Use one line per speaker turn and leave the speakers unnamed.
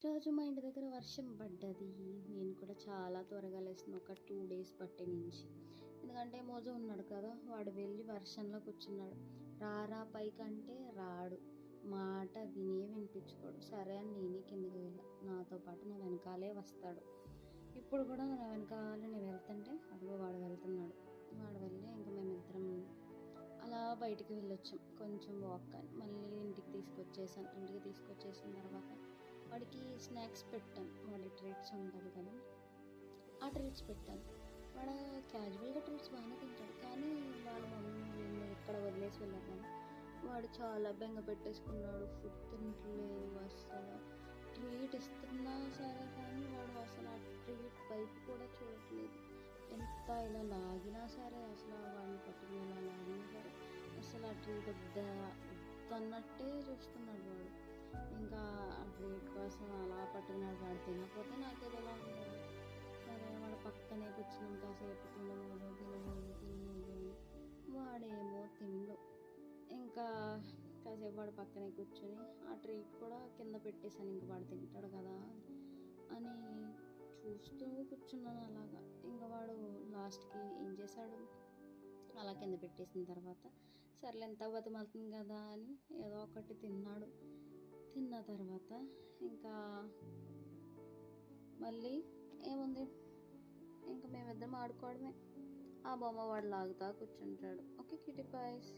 రోజు మా ఇంటి దగ్గర వర్షం పడ్డది. నేను కూడా చాలా త్వరగా లేసిన ఒక 2 డేస్ బట్టి నుంచి. ఎందుకంటే మోజు ఉన్నాడు కదా, వాడు వెళ్ళి వర్షంలో కూర్చున్నాడు. రారా పైకంటే రాడు, మాట వినిపించుకోడు. సరే అని నేనే కిందకి వెళ్ళా. నాతో పాటు నా వెనకాలే వస్తాడు. ఇప్పుడు కూడా నా వెనకాల నేను వెళ్తుంటే అదిగో వాడు వెళ్తున్నాడు. వాడు వెళ్ళి ఇంకా మేమిద్దరం అలా బయటికి వెళ్ళొచ్చాం, కొంచెం వాక్ అని. మళ్ళీ ఇంటికి తీసుకొచ్చేసిన తర్వాత వాడికి స్నాక్స్ పెట్టాను. వాడి ట్రీట్స్ ఉంటుంది కదా, ఆ ట్రీట్స్ పెట్టాను. వాడు క్యాజువల్గా ట్రీట్స్ బాగానే తింటాడు, కానీ వాళ్ళ మమ్మీ వీళ్ళు ఎక్కడ వదిలేసి వెళ్ళారు కదా, వాడు చాలా బెంగ పెట్టేసుకున్నాడు. ఫుడ్ తింటలేదు అసలు. ట్రీట్ ఇస్తున్నా సరే కానీ వాడు అసలు ఆ ట్రీట్ వైపు కూడా చూడట్లేదు. ఎంత ఇలా లాగినా సరే, అసలు వాడిని పట్టుకుని ఇలా లాగినా సరే అసలు ఆ ట్రీట్ వద్దన్నట్టే చూస్తున్నాడు వాడు. ఇంకా ఆ ట్రీట్ కోసం అలా పట్టుకున్నాడు. వాడు తినకపోతే నాకేదోలా ఉండదు. సరే వాడు పక్కనే కూర్చున్నాం కాసేపు. తినమోదు వాడేమో తిండు. ఇంకా కాసేపు వాడు పక్కనే కూర్చొని ఆ ట్రీట్ కూడా కింద పెట్టేశాను. ఇంక వాడు తింటాడు కదా అని చూస్తూ కూర్చున్నాను అలాగా. ఇంకా వాడు లాస్ట్కి ఏం చేశాడు, అలా కింద పెట్టేసిన తర్వాత సర్లే ఎంత బతిమాలుతుంది కదా అని ఏదో ఒకటి తిన్నాడు. తిన్న తర్వాత ఇంకా మళ్ళీ ఏముంది, ఇంకా మేమిద్దరం ఆడుకోవడమే. ఆ బొమ్మ వాడు లాగుతా కూర్చుంటాడు. Okay cutie boys.